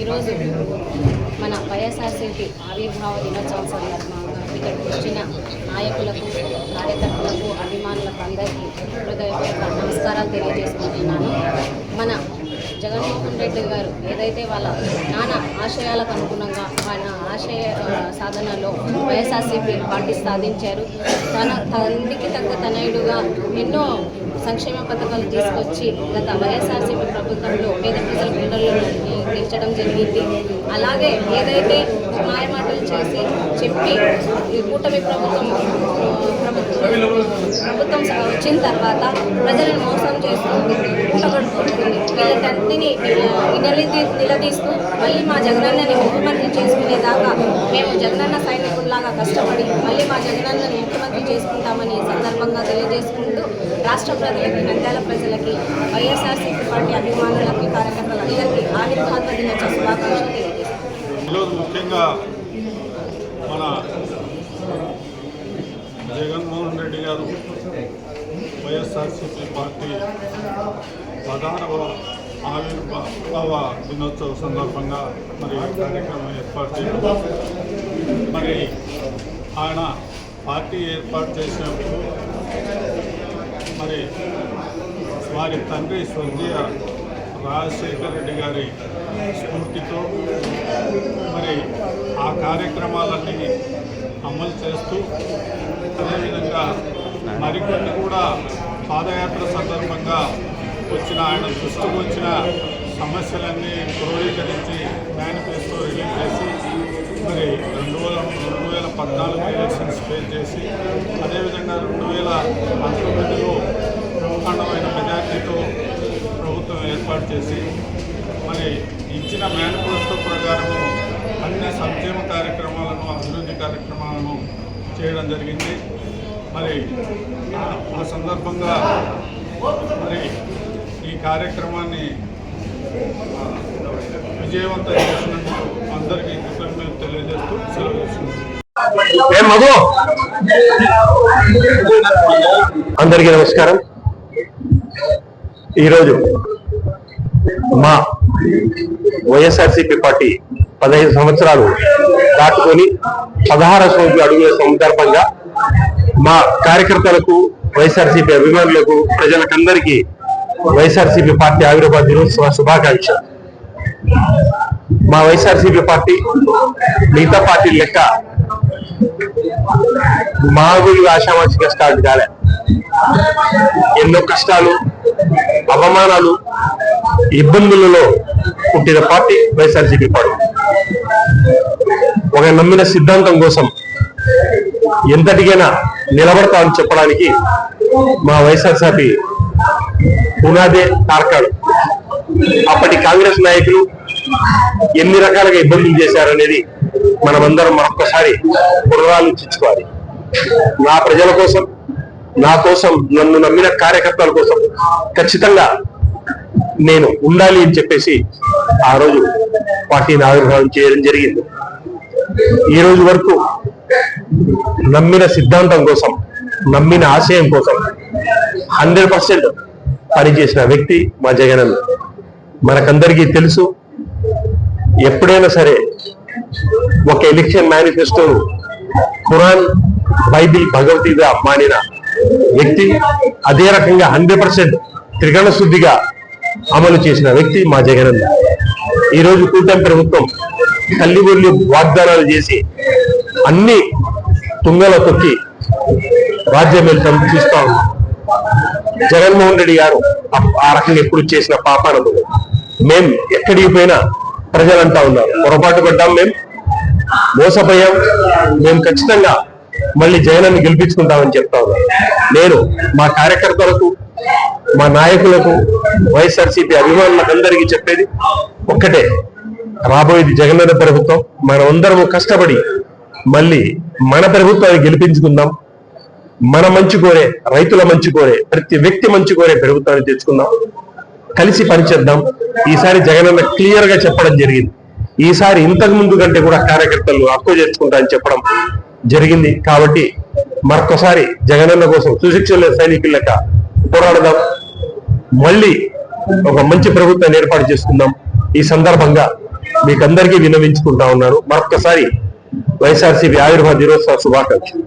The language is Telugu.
ఈరోజు మన వైఎస్ఆర్సీపీ ఆవిర్భావ దినోత్సవం సందర్భంగా ఇక్కడికి వచ్చిన నాయకులకు, కార్యకర్తలకు, అభిమానులకు అందరికీ హృదయపూర్వక నమస్కారాలు తెలియజేసుకుంటున్నాను. మన జగన్మోహన్ రెడ్డి గారు ఏదైతే వాళ్ళ నాన్న ఆశయాలకు అనుగుణంగా ఆయన ఆశయ సాధనలో వైఎస్ఆర్సీపీ పార్టీ సాధించారు. తన తండ్రికి తగ్గ తనయుడుగా ఎన్నో సంక్షేమ పథకాలు తీసుకొచ్చి గత వైఎస్ఆర్సీపీ ప్రభుత్వంలో పేద ప్రజల గుండెల్లో తీర్చడం జరిగింది. అలాగే ఏదైతే మాయమాటలు చేసి చెప్పి ఈ కూటమి ప్రభుత్వం వచ్చిన తర్వాత ప్రజలను మోసం చేస్తుంది, కూటగొడుతుంది. వీళ్ళంటిని నిలదీస్తూ మళ్ళీ మా జగనన్నని ముఖ్యమంత్రి చేసుకునేదాకా మేము జగనన్న సైనికుల్లాగా కష్టపడి మళ్ళీ మా జగనన్నని ముఖ్యమంత్రి చేసుకుంటామని సందర్భంగా తెలియజేసుకుంటూ రాష్ట్ర ప్రజలకి, నంద్యాల ప్రజలకి, వైఎస్ఆర్సీపీ పార్టీ అభిమానులకి, కార్యకర్తలందరికీ ఆవిర్భావ దినోత్సవ శుభాకాంక్షలు తెలియజేస్తున్నాం. ఈరోజు ముఖ్యంగా మన జగన్మోహన్ రెడ్డి గారు వైఎస్ఆర్సీపీ పార్టీ 16వ ఆవిర్భావ దినోత్సవ సందర్భంగా మరి కార్యక్రమం ఏర్పాటు చేయడం. మరి ఆయన పార్టీ ఏర్పాటు చేసినప్పుడు మరి వారి తండ్రి స్వర్గీయ రాజశేఖర రెడ్డి గారి స్ఫూర్తితో మరి ఆ కార్యక్రమాలన్నీ అమలు చేస్తూ అదేవిధంగా మరికొన్ని కూడా పాదయాత్ర సందర్భంగా వచ్చిన ఆయన దృష్టికి వచ్చిన సమస్యలన్నీ క్రోడీకరించి మేనిఫెస్టో రిలీజ్ చేసి మరి 2014 ఎలక్షన్స్ ఫేస్ చేసి అదేవిధంగా 2019లో బ్రహ్మాండమైన మెజార్టీతో ప్రభుత్వం ఏర్పాటు చేసి మరి ఇచ్చిన మేనిఫెస్టో ప్రకారము అన్ని సంక్షేమ కార్యక్రమాలను, అభివృద్ధి కార్యక్రమాలను చేయడం జరిగింది. మరి ఆ సందర్భంగా మరి ఈ కార్యక్రమాన్ని విజయవంతం చేసినందుకు అందరికీ కృతజ్ఞతలు తెలియజేస్తూ సెలవు తీసుకుంటున్నాను. అందరికీ నమస్కారం. ఈరోజు మా వైఎస్ఆర్సీపీ పార్టీ 15 సంవత్సరాలు దాటుకొని 16వ సంవత్సరం అడుగుల సందర్భంగా మా కార్యకర్తలకు, వైఎస్ఆర్సీపీ అభిమానులకు, ప్రజలకందరికీ వైఎస్ఆర్సీపీ పార్టీ ఆవిర్భావ దినోత్సవ శుభాకాంక్ష. మా వైఎస్ఆర్సీపీ పార్టీ మిగతా పార్టీ లెక్క మామూలు ఆషామాషిగా స్టార్ట్ కాలే. ఎన్నో కష్టాలు, అవమానాలు, ఇబ్బందులలో పుట్టిన పార్టీ వైఎస్ఆర్సీపీ పార్టీ. ఒక నమ్మిన సిద్ధాంతం కోసం ఎంతటికైనా నిలబడతామని చెప్పడానికి మా వైఎస్ఆర్సీపీ పునాదే తార్కాడు. అప్పటి కాంగ్రెస్ నాయకులు ఎన్ని రకాలుగా ఇబ్బందులు చేశారనేది మనమందరం మరొక్కసారి పునరాలోచించుకోవాలి. నా ప్రజల కోసం, నా కోసం, నన్ను నమ్మిన కార్యకర్తల కోసం ఖచ్చితంగా నేను ఉండాలి అని చెప్పేసి ఆ రోజు పార్టీని ఆవిర్భావం చేయడం జరిగింది. ఈ రోజు వరకు నమ్మిన సిద్ధాంతం కోసం, నమ్మిన ఆశయం కోసం 100% పనిచేసిన వ్యక్తి మా జగనన్న. మనకందరికీ తెలుసు, ఎప్పుడైనా సరే ఒక ఎలక్షన్ మేనిఫెస్టోను ఖురాన్, బైబిల్, భగవద్గీత మానిన వ్యక్తి. అదే రకంగా 100% త్రికరణ శుద్ధిగా అమలు చేసిన వ్యక్తి మా జగనన్న. ఈరోజు కూటమి ప్రభుత్వం తల్లిబొల్లి వాగ్దానాలు చేసి అన్ని తుంగలో తొక్కి రాజ్యం వెళ్తాం చూస్తా ఉన్నాం. జగన్మోహన్ రెడ్డి గారు ఆ రకంగా ఎప్పుడు చేసిన పాపానదు. మేం ఎక్కడికి పోయినా ప్రజలంటా ఉన్నారు, పొరపాటు పడ్డాం, మేము మోసపోయాం, మేము ఖచ్చితంగా మళ్ళీ జగనాన్ని గెలిపించుకుంటామని చెప్తా ఉన్నాం. నేను మా కార్యకర్తలకు, మా నాయకులకు, వైఎస్ఆర్సీపీ అభిమానులకు అందరికీ చెప్పేది ఒక్కటే, రాబోయేది జగనన్న ప్రభుత్వం. మనమందరము కష్టపడి మళ్ళీ మన ప్రభుత్వాన్ని గెలిపించుకుందాం. మన మంచి కోరే, రైతుల మంచి కోరే, ప్రతి వ్యక్తి మంచి కోరే ప్రభుత్వాన్ని తెచ్చుకుందాం. కలిసి పనిచేద్దాం. ఈసారి జగనన్న క్లియర్ గా చెప్పడం జరిగింది. ఈసారి ఇంతకు ముందు కంటే కూడా కార్యకర్తలు హక్కు చేర్చుకుంటా అని చెప్పడం జరిగింది. కాబట్టి మరొకసారి జగనన్న కోసం సుశిక్షణ సైనికుల లెక్క పోరాడదాం. మళ్ళీ ఒక మంచి ప్రభుత్వాన్ని ఏర్పాటు చేసుకుందాం. ఈ సందర్భంగా మీకందరికీ విన్నవించుకుంటా ఉన్నాను. మరొక్కసారి వైఎస్ఆర్సీపీ ఆవిర్భావ దినోత్సవ శుభాకాంక్షలు.